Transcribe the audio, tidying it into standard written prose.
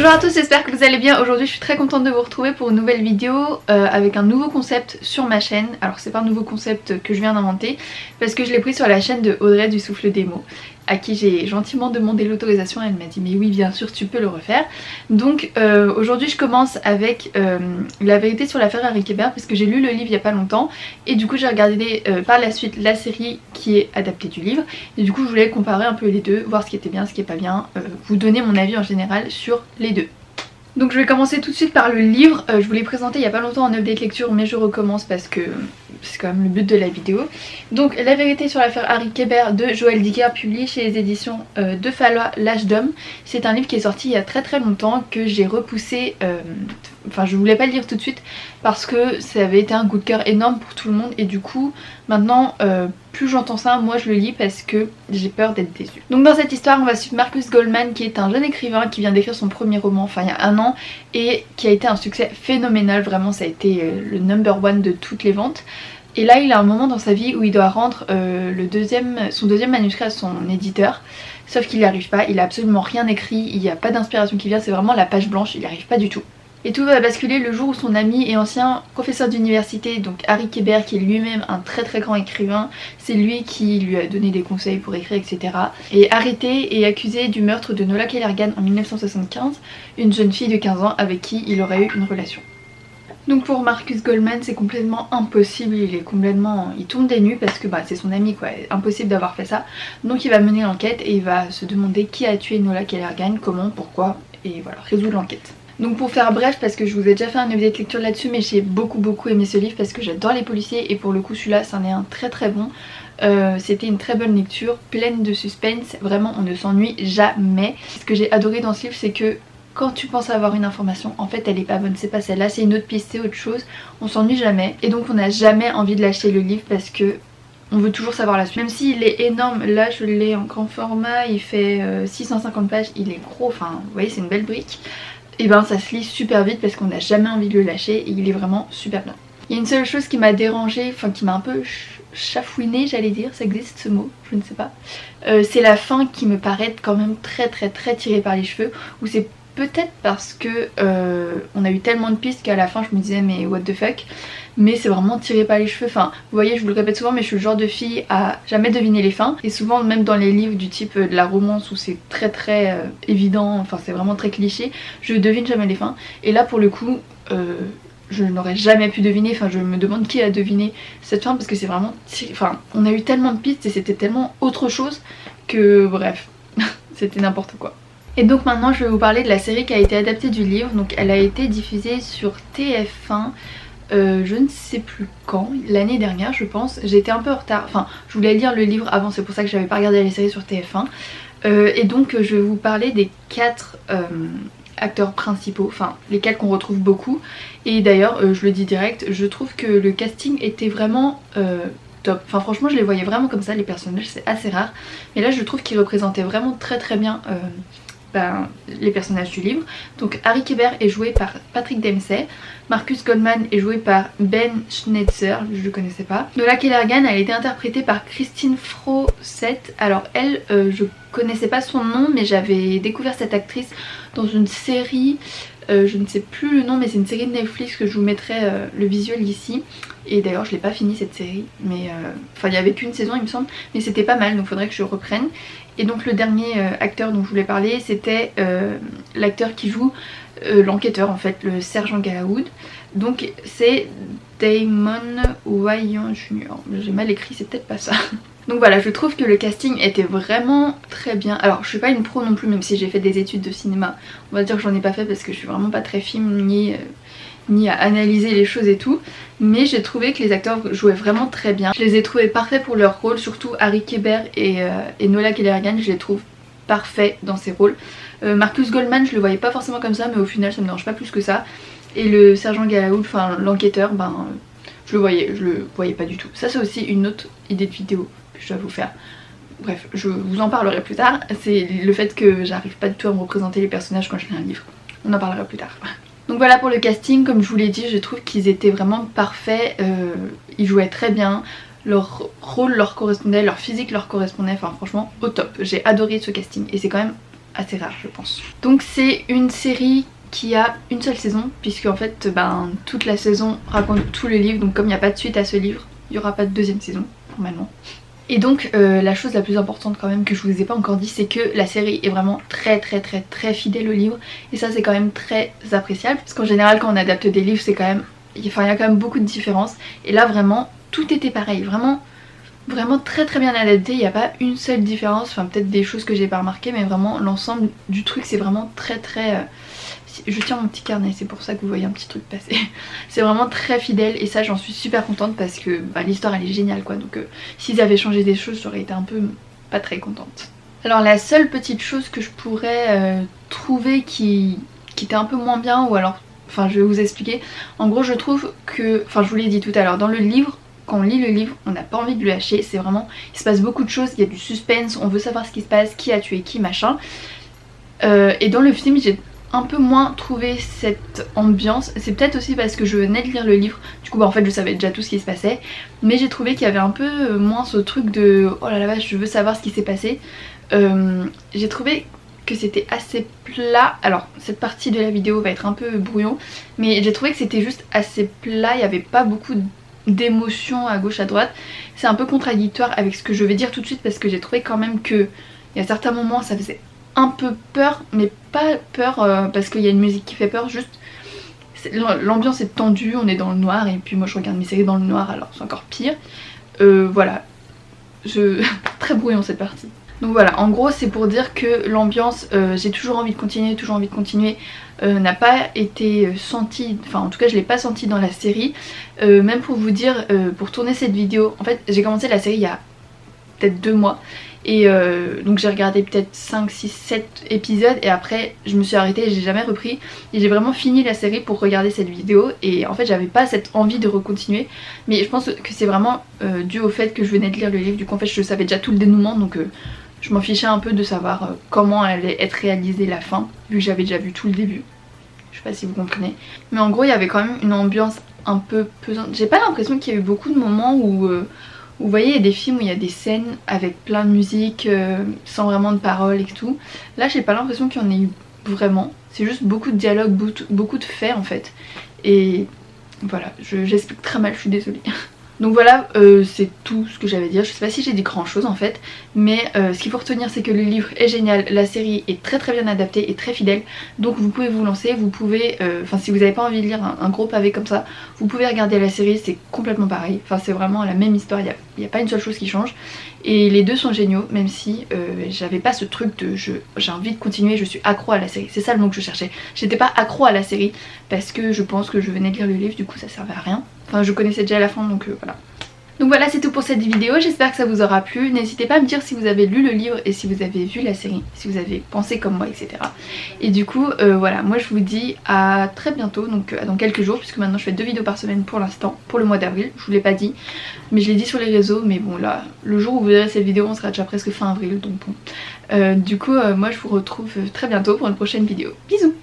Bonjour à tous, j'espère que vous allez bien. Aujourd'hui je suis très contente de vous retrouver pour une nouvelle vidéo avec un nouveau concept sur ma chaîne. Alors c'est pas un nouveau concept que je viens d'inventer parce que je l'ai pris sur la chaîne de Audrey du Souffle des mots, à qui j'ai gentiment demandé l'autorisation. Elle m'a dit mais oui bien sûr tu peux le refaire. Donc aujourd'hui je commence avec la vérité sur l'affaire Harry Kéber parce que j'ai lu le livre il y a pas longtemps et du coup j'ai regardé par la suite la série qui est adaptée du livre et du coup je voulais comparer un peu les deux, voir ce qui était bien, ce qui est pas bien, vous donner mon avis en général sur les deux. Donc je vais commencer tout de suite par le livre. Je vous l'ai présenté il y a pas longtemps en update lecture mais je recommence parce que c'est quand même le but de la vidéo. Donc La vérité sur l'affaire Harry Kéber de Joël Dicker, publié chez les éditions de Fallois l'âge d'homme. C'est un livre qui est sorti il y a très longtemps, que j'ai repoussé, enfin je voulais pas le lire tout de suite parce que ça avait été un coup de cœur énorme pour tout le monde et du coup maintenant plus j'entends ça, moi je le lis parce que j'ai peur d'être déçue. Donc dans cette histoire on va suivre Marcus Goldman qui est un jeune écrivain qui vient d'écrire son premier roman, enfin il y a un an, et qui a été un succès phénoménal, vraiment ça a été le #1 de toutes les ventes. Et là il a un moment dans sa vie où il doit rendre son deuxième manuscrit à son éditeur, sauf qu'il n'y arrive pas, il a absolument rien écrit, il n'y a pas d'inspiration qui vient, c'est vraiment la page blanche, il n'y arrive pas du tout. Et tout va basculer le jour où son ami et ancien professeur d'université, donc Harry Kéber, qui est lui-même un très grand écrivain, c'est lui qui lui a donné des conseils pour écrire, etc., est arrêté et accusé du meurtre de Nola Kellergan en 1975, une jeune fille de 15 ans avec qui il aurait eu une relation. Donc pour Marcus Goldman c'est complètement impossible, il tombe des nues parce que c'est son ami quoi, impossible d'avoir fait ça. Donc il va mener l'enquête et il va se demander qui a tué Nola Kellergan, comment, pourquoi, et voilà, résoudre l'enquête. Donc pour faire bref, parce que je vous ai déjà fait un update lecture là-dessus, mais j'ai beaucoup aimé ce livre parce que j'adore les policiers et pour le coup celui-là c'en est un très bon. C'était une très bonne lecture, pleine de suspense, vraiment on ne s'ennuie jamais. Ce que j'ai adoré dans ce livre c'est que quand tu penses avoir une information, en fait elle est pas bonne, c'est pas celle-là, c'est une autre piste, c'est autre chose, on s'ennuie jamais et donc on n'a jamais envie de lâcher le livre parce que on veut toujours savoir la suite. Même s'il est énorme, là je l'ai en grand format, il fait 650 pages, il est gros, enfin vous voyez c'est une belle brique. Et ben ça se lit super vite parce qu'on n'a jamais envie de le lâcher et il est vraiment super bien. Il y a une seule chose qui m'a dérangée, enfin qui m'a un peu chafouinée j'allais dire, ça existe ce mot, je ne sais pas. C'est la fin qui me paraît quand même très tirée par les cheveux, où c'est peut-être parce que on a eu tellement de pistes qu'à la fin je me disais mais what the fuck, mais c'est vraiment tiré par les cheveux. Enfin vous voyez, je vous le répète souvent mais je suis le genre de fille à jamais deviner les fins, et souvent même dans les livres du type de la romance où c'est très évident, enfin c'est vraiment très cliché, je devine jamais les fins, et là pour le coup je n'aurais jamais pu deviner, enfin je me demande qui a deviné cette fin parce que c'est vraiment enfin on a eu tellement de pistes et c'était tellement autre chose que bref c'était n'importe quoi. Et donc maintenant je vais vous parler de la série qui a été adaptée du livre. Donc elle a été diffusée sur TF1 je ne sais plus quand, l'année dernière je pense. J'étais un peu en retard, enfin je voulais lire le livre avant, c'est pour ça que j'avais pas regardé la série sur TF1. Et donc je vais vous parler des 4 acteurs principaux, enfin lesquels qu'on retrouve beaucoup. Et d'ailleurs je le dis direct, je trouve que le casting était vraiment top. Enfin franchement je les voyais vraiment comme ça, les personnages, c'est assez rare. Mais là je trouve qu'ils représentaient vraiment très bien les personnages du livre. Donc Harry Kéber est joué par Patrick Dempsey, Marcus Goldman est joué par Ben Schnetzer, je le connaissais pas. Nola Kellergan a été interprétée par Christine Frosset. Alors elle, je connaissais pas son nom mais j'avais découvert cette actrice dans une série, je ne sais plus le nom mais c'est une série de Netflix que je vous mettrai le visuel ici. Et d'ailleurs je l'ai pas fini cette série, mais enfin il y avait qu'une saison il me semble, mais c'était pas mal donc faudrait que je reprenne. Et donc le dernier acteur dont je voulais parler c'était l'acteur qui joue l'enquêteur en fait, le sergent Galawood. Donc c'est Damon Wayans Jr. J'ai mal écrit, c'est peut-être pas ça. Donc voilà, je trouve que le casting était vraiment très bien. Alors je suis pas une pro non plus, même si j'ai fait des études de cinéma. On va dire que j'en ai pas fait parce que je suis vraiment pas très film ni à analyser les choses et tout, mais j'ai trouvé que les acteurs jouaient vraiment très bien. Je les ai trouvés parfaits pour leur rôle, surtout Harry Kéber et Nola Kellergan, je les trouve parfaits dans ces rôles. Marcus Goldman je le voyais pas forcément comme ça mais au final ça me dérange pas plus que ça. Et le sergent Galawood, enfin l'enquêteur, je le voyais pas du tout. Ça c'est aussi une autre idée de vidéo que je dois vous faire. Bref, je vous en parlerai plus tard. C'est le fait que j'arrive pas du tout à me représenter les personnages quand je lis un livre. On en parlera plus tard. Donc voilà pour le casting, comme je vous l'ai dit, je trouve qu'ils étaient vraiment parfaits, ils jouaient très bien, leur rôle leur correspondait, leur physique leur correspondait, enfin franchement au top. J'ai adoré ce casting et c'est quand même assez rare je pense. Donc c'est une série qui a une seule saison, puisque en fait toute la saison raconte tout le livre, donc comme il n'y a pas de suite à ce livre, il n'y aura pas de deuxième saison normalement. Et donc la chose la plus importante quand même que je vous ai pas encore dit, c'est que la série est vraiment très fidèle au livre, et ça c'est quand même très appréciable, parce qu'en général quand on adapte des livres c'est quand même, il y a quand même beaucoup de différences, et là vraiment tout était pareil, vraiment très bien adapté, il n'y a pas une seule différence, enfin peut-être des choses que j'ai pas remarqué, mais vraiment l'ensemble du truc c'est vraiment très je tiens mon petit carnet, c'est pour ça que vous voyez un petit truc passer. C'est vraiment très fidèle, et ça j'en suis super contente, parce que l'histoire elle est géniale quoi, donc s'ils avaient changé des choses j'aurais été un peu pas très contente. Alors la seule petite chose que je pourrais trouver qui était un peu moins bien, ou alors, enfin je vais vous expliquer, en gros je trouve que, enfin je vous l'ai dit tout à l'heure, dans le livre, quand on lit le livre, on n'a pas envie de le lâcher, c'est vraiment, il se passe beaucoup de choses, il y a du suspense, on veut savoir ce qui se passe, qui a tué qui, machin. Et dans le film j'ai un peu moins trouvé cette ambiance, c'est peut-être aussi parce que je venais de lire le livre, du coup en fait je savais déjà tout ce qui se passait, mais j'ai trouvé qu'il y avait un peu moins ce truc de oh là là vache je veux savoir ce qui s'est passé. J'ai trouvé que c'était assez plat, alors cette partie de la vidéo va être un peu brouillon, mais j'ai trouvé que c'était juste assez plat, il n'y avait pas beaucoup d'émotions à gauche à droite. C'est un peu contradictoire avec ce que je vais dire tout de suite, parce que j'ai trouvé quand même que il y a certains moments ça faisait un peu peur, mais pas peur parce qu'il y a une musique qui fait peur, juste l'ambiance est tendue, on est dans le noir, et puis moi je regarde mes séries dans le noir alors c'est encore pire. Voilà, très brouillon cette partie. Donc voilà, en gros c'est pour dire que l'ambiance, j'ai toujours envie de continuer, n'a pas été sentie, enfin en tout cas je l'ai pas senti dans la série. Même pour vous dire, pour tourner cette vidéo, en fait j'ai commencé la série il y a peut-être 2 mois, et donc j'ai regardé peut-être 5, 6, 7 épisodes, et après je me suis arrêtée et j'ai jamais repris, et j'ai vraiment fini la série pour regarder cette vidéo, et en fait j'avais pas cette envie de recontinuer, mais je pense que c'est vraiment dû au fait que je venais de lire le livre, du coup en fait je savais déjà tout le dénouement, donc je m'en fichais un peu de savoir comment allait être réalisée la fin, vu que j'avais déjà vu tout le début. Je sais pas si vous comprenez, mais en gros il y avait quand même une ambiance un peu pesante. J'ai pas l'impression qu'il y a eu beaucoup de moments où vous voyez, il y a des films où il y a des scènes avec plein de musique, sans vraiment de paroles et tout. Là j'ai pas l'impression qu'il y en ait eu vraiment, c'est juste beaucoup de dialogues, beaucoup de faits en fait. Et voilà, j'explique très mal, je suis désolée. Donc voilà, c'est tout ce que j'avais à dire. Je sais pas si j'ai dit grand chose en fait, mais ce qu'il faut retenir c'est que le livre est génial, la série est très bien adaptée et très fidèle, donc vous pouvez vous lancer, vous pouvez, enfin si vous n'avez pas envie de lire un gros pavé comme ça, vous pouvez regarder la série, c'est complètement pareil, enfin c'est vraiment la même histoire, il n'y a pas une seule chose qui change, et les deux sont géniaux, même si j'avais pas ce truc de j'ai envie de continuer, je suis accro à la série, c'est ça le mot que je cherchais. J'étais pas accro à la série parce que je pense que je venais de lire le livre, du coup ça servait à rien. Enfin je connaissais déjà la fin, donc voilà. Donc voilà, c'est tout pour cette vidéo, j'espère que ça vous aura plu. N'hésitez pas à me dire si vous avez lu le livre et si vous avez vu la série, si vous avez pensé comme moi, etc. Et du coup, voilà, moi je vous dis à très bientôt, donc dans quelques jours, puisque maintenant je fais 2 vidéos par semaine pour l'instant, pour le mois d'avril. Je vous l'ai pas dit, mais je l'ai dit sur les réseaux, mais bon là, le jour où vous verrez cette vidéo, on sera déjà presque fin avril, donc bon. Du coup, moi je vous retrouve très bientôt pour une prochaine vidéo. Bisous!